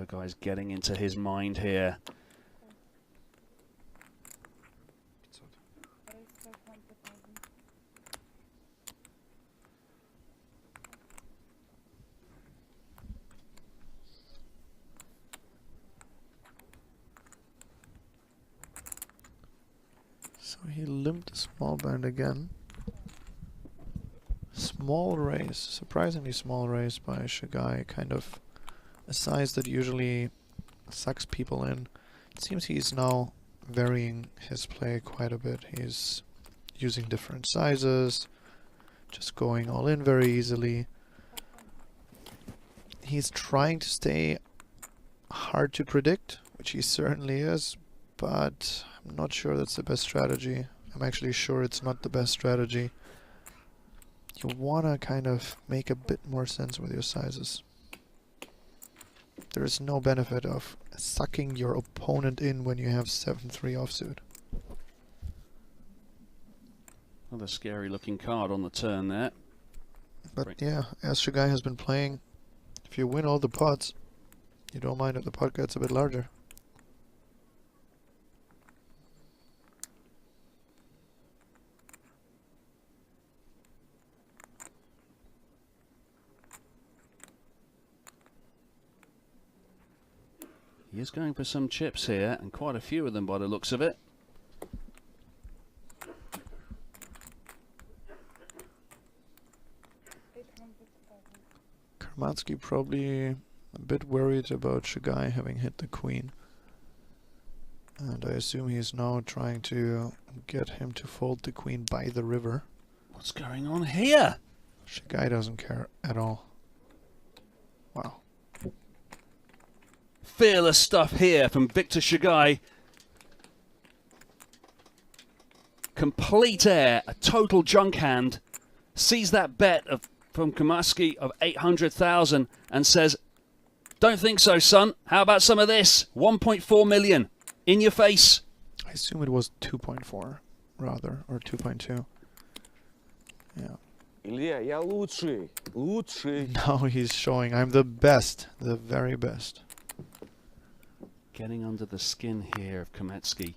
Guy's getting into his mind here. So he limped a small blind again. Small raise, surprisingly small raise by Shagai, kind of a size that usually sucks people in. It seems he's now varying his play quite a bit. He's using different sizes, just going all in very easily. He's trying to stay hard to predict, which he certainly is, but I'm not sure that's the best strategy. I'm actually sure it's not the best strategy. You want to kind of make a bit more sense with your sizes. There is no benefit of sucking your opponent in when you have 7-3 offsuit. Another scary looking card on the turn there. But yeah, as Shagai has been playing, if you win all the pots, you don't mind if the pot gets a bit larger. He is going for some chips here, and quite a few of them by the looks of it. Karmatsky probably a bit worried about Shagai having hit the queen. And I assume he's now trying to get him to fold the queen by the river. What's going on here? Shagai doesn't care at all. Wow. Fearless stuff here from Victor Shagai. Complete air, a total junk hand. Sees that bet from Kamaski of 800,000 and says, "Don't think so, son. How about some of this? 1.4 million in your face." I assume it was 2.4 rather, or 2.2. Yeah. Илья, я лучший, лучший. Now he's showing I'm the best, the very best. Getting under the skin here of Kamatsky.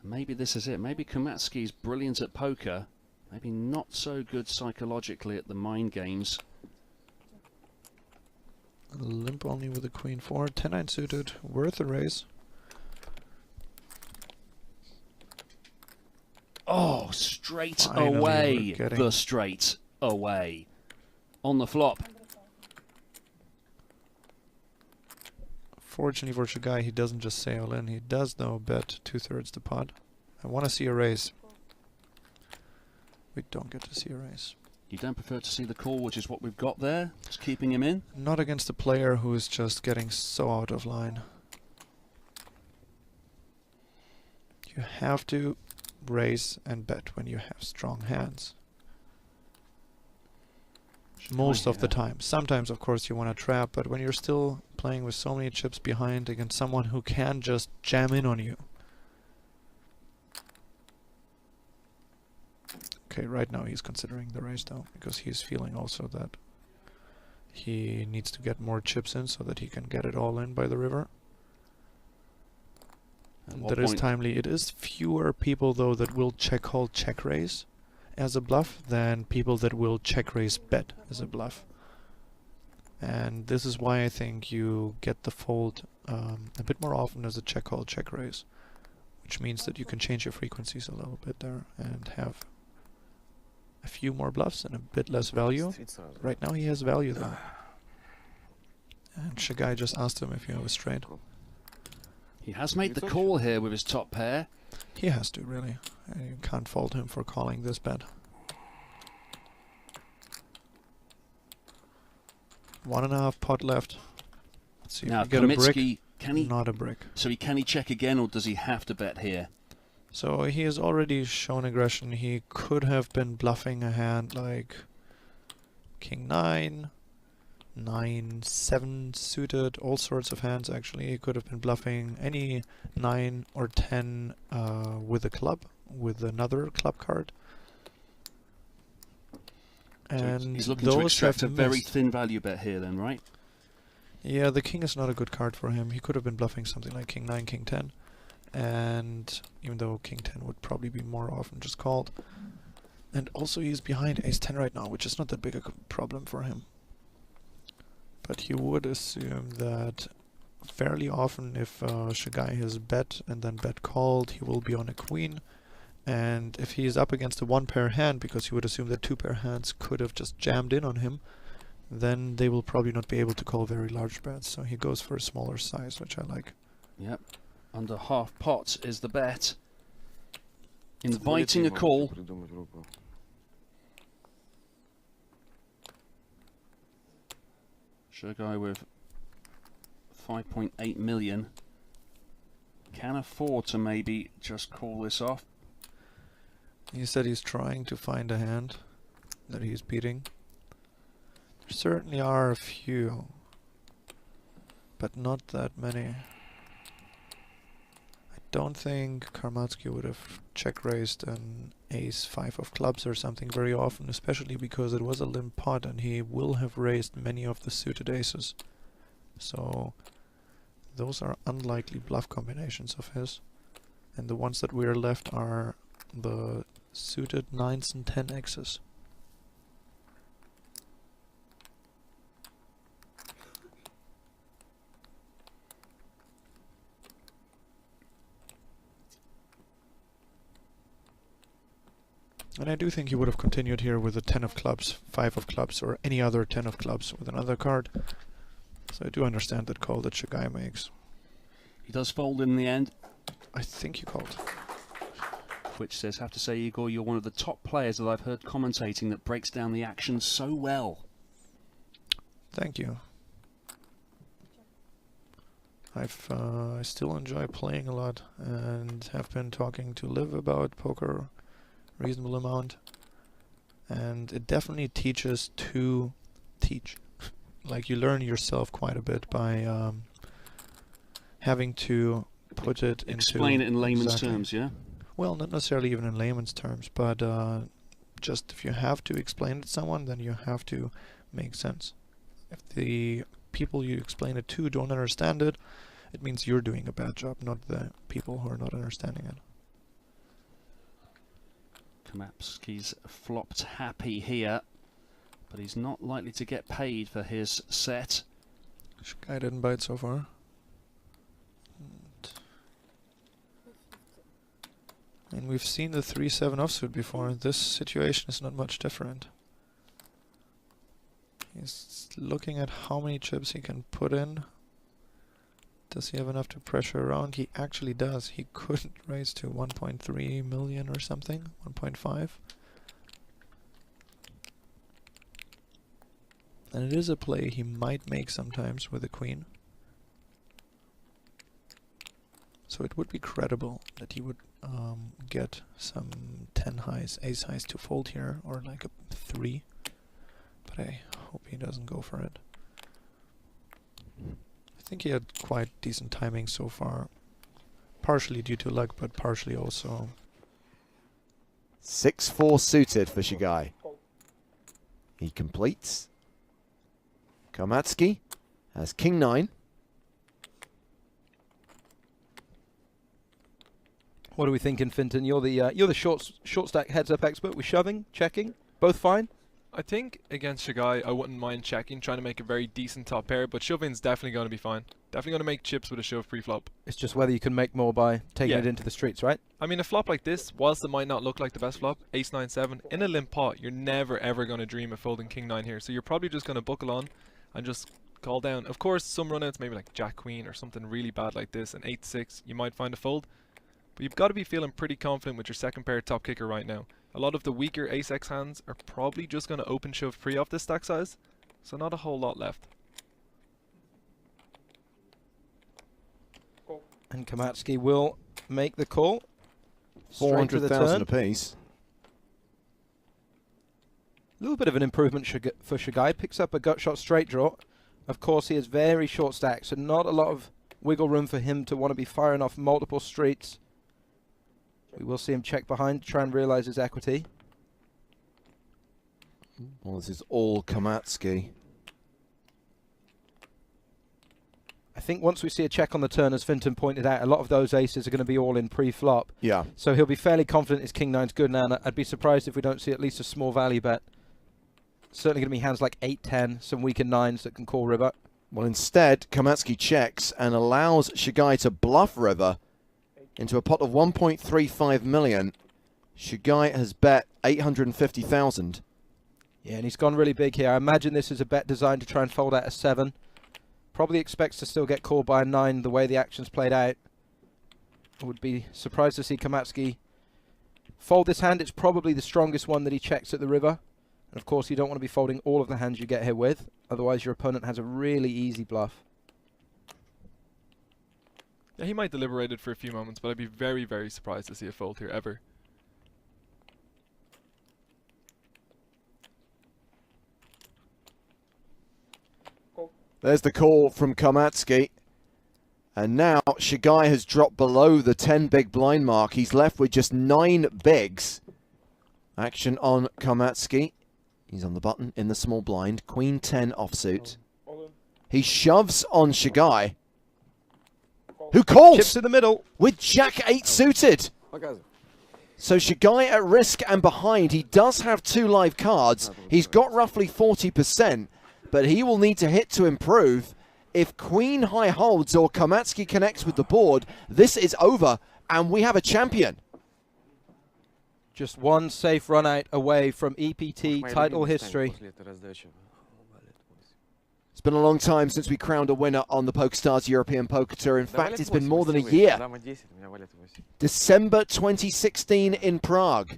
Maybe this is it. Maybe Kamatsky's brilliant at poker. Maybe not so good psychologically at the mind games. Limp only with the queen 4. 10-9 suited. Worth a raise. Oh, straight Finally, away. we're getting The straight away. On the flop. Fortunately for Shagai, he doesn't just say all in. He does, though, bet 2/3 the pot. I want to see a raise. We don't get to see a raise. You don't prefer to see the call, which is what we've got there? Just keeping him in? Not against a player who is just getting so out of line. You have to raise and bet when you have strong hands. Most of the time. Sometimes, of course, you want to trap, but when you're still playing with so many chips behind against someone who can just jam in on you. Okay, right now he's considering the raise though, because he's feeling also that he needs to get more chips in so that he can get it all in by the river. And that is timely. It is fewer people though that will check call check raise as a bluff than people that will check raise bet as a bluff. And this is why I think you get the fold a bit more often as a check call check raise, which means that you can change your frequencies a little bit there and have a few more bluffs and a bit less value. Right now he has value though. And Shagai just asked him if you have a straight. He has made the call here with his top pair. He has to, really. You can't fault him for calling this bet. 1.5 pot left. Let's see Now, if we get a brick. Can he, Not a brick. So can he check again, or does he have to bet here? So he has already shown aggression. He could have been bluffing a hand like King 9, 9, 7 suited, all sorts of hands actually. He could have been bluffing any 9 or 10 with a club, with another club card. So And he's looking to those extract a have very missed. thin value bet here then, right? Yeah, the king is not a good card for him. He could have been bluffing something like king 9, king 10. And even though king 10 would probably be more often just called. And also he's behind ace 10 right now, which is not that big a problem for him. But you would assume that fairly often if Shagai has bet and then bet called, he will be on a queen. And if he is up against a one pair hand, because you would assume that two pair hands could have just jammed in on him, then they will probably not be able to call very large bets. So he goes for a smaller size, which I like. Yep. Under half pot is the bet. Inviting a call. Shagai with 5.8 million. Can afford to maybe just call this off. He said he's trying to find a hand that he's beating. There certainly are a few, but not that many. I don't think Karmatsky would have check raised an ace 5 of clubs or something very often, especially because it was a limp pot and he will have raised many of the suited aces. So those are unlikely bluff combinations of his. And the ones that we're left are the suited 9s and 10x's. And I do think he would have continued here with a 10 of clubs, 5 of clubs, or any other 10 of clubs with another card. So I do understand that call that Shagai makes. He does fold in the end. I think he called. Which says, have to say, Igor, you're one of the top players that I've heard commentating that breaks down the action so well. Thank you. I still enjoy playing a lot and have been talking to Liv about poker a reasonable amount. And it definitely teaches to teach. Like you learn yourself quite a bit by having to put it into... Explain it in layman's terms, yeah? Well, not necessarily even in layman's terms, but just if you have to explain it to someone, then you have to make sense. If the people you explain it to don't understand it, it means you're doing a bad job, not the people who are not understanding it. Kamapski's flopped happy here, but he's not likely to get paid for his set. Shagai didn't bite so far. And we've seen the 3-7 offsuit before. This situation is not much different. He's looking at how many chips he can put in. Does he have enough to pressure around? He actually does. He could raise to 1.3 million or something. 1.5. And it is a play he might make sometimes with a queen. So it would be credible that he would get some 10 highs, ace highs to fold here, or like a 3. But I hope he doesn't go for it. I think he had quite decent timing so far. Partially due to luck, but partially also... 6-4 suited for Shagai. He completes. Karmatsky has king 9. What are we thinking, Finton? You're the short stack heads up expert. We're shoving, checking, both fine. I think against Shagai, I wouldn't mind checking, trying to make a very decent top pair, but shoving's definitely going to be fine. Definitely going to make chips with a shove pre-flop. It's just whether you can make more by taking it into the streets, right? I mean, a flop like this, whilst it might not look like the best flop, ace 9-7, in a limp pot, you're never ever going to dream of folding king 9 here. So you're probably just going to buckle on and just call down. Of course, some runouts, maybe like jack queen or something really bad like this, and 8-6, you might find a fold. But you've got to be feeling pretty confident with your second pair top kicker right now. A lot of the weaker ace-x hands are probably just going to open shove pre off this stack size, so not a whole lot left. And Kamatsky will make the call. 400,000 apiece. A little bit of an improvement for Shagai. Picks up a gut shot straight draw. Of course, he has very short stacks, so not a lot of wiggle room for him to want to be firing off multiple streets. We will see him check behind to try and realize his equity. Well, this is all Kamatsky. I think once we see a check on the turn, as Finton pointed out, a lot of those aces are going to be all in pre-flop. Yeah. So he'll be fairly confident his king nine's good now, and I'd be surprised if we don't see at least a small value bet. Certainly going to be hands like 8-10, some weaker nines that can call river. Well, instead, Kamatsky checks and allows Shigai to bluff river into a pot of 1.35 million. Shigai has bet 850,000. Yeah, and he's gone really big here. I imagine this is a bet designed to try and fold out a 7. Probably expects to still get called by a 9 the way the action's played out. I would be surprised to see Kamatsky fold this hand. It's probably the strongest one that he checks at the river. And of course, you don't want to be folding all of the hands you get here with. Otherwise, your opponent has a really easy bluff. Yeah, he might deliberate it for a few moments, but I'd be very, very surprised to see a fold here ever. There's the call from Kamatsky. And now Shigai has dropped below the 10 big blind mark. He's left with just 9 bigs. Action on Kamatsky. He's on the button in the small blind. Queen 10 offsuit. He shoves on Shigai, who calls Chips to the middle. with Jack 8 suited. Показывай. So Shigai at risk and behind. He does have 2 live cards. He's got roughly 40%, but he will need to hit to improve. If Queen High holds or Kamatsky connects with the board, this is over and we have a champion. Just one safe run out away from EPT title history. It's been a long time since we crowned a winner on the PokerStars European Poker Tour. In fact, it's been more than a year. December 2016 in Prague.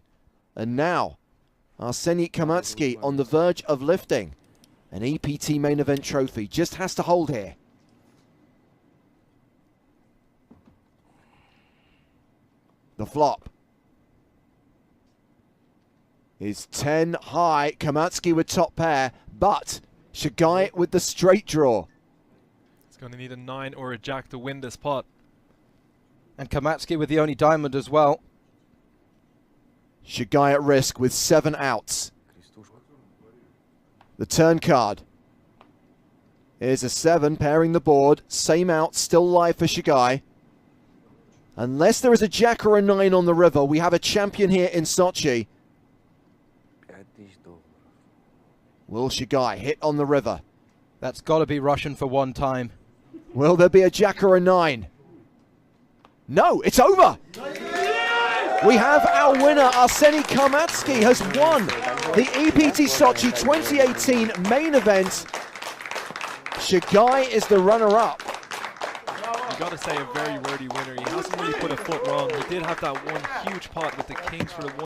And now, Arseniy Kamatsky on the verge of lifting an EPT main event trophy. Just has to hold here. The flop is 10 high. Kamatsky with top pair, but Shigai with the straight draw. He's going to need a 9 or a jack to win this pot. And Kamatsky with the only diamond as well. Shigai at risk with 7 outs. The turn card is a 7 pairing the board. Same out, still live for Shigai. Unless there is a jack or a 9 on the river, we have a champion here in Sochi. Will Shigai hit on the river? That's got to be Russian for one time. Will there be a jack or a 9? No, it's over. We have our winner. Arseniy Kamatsky has won the EPT Sochi 2018 main event. Shigai is the runner-up. You got to say a very worthy winner. He hasn't really put a foot wrong. He did have that one huge pot with the kings for the one.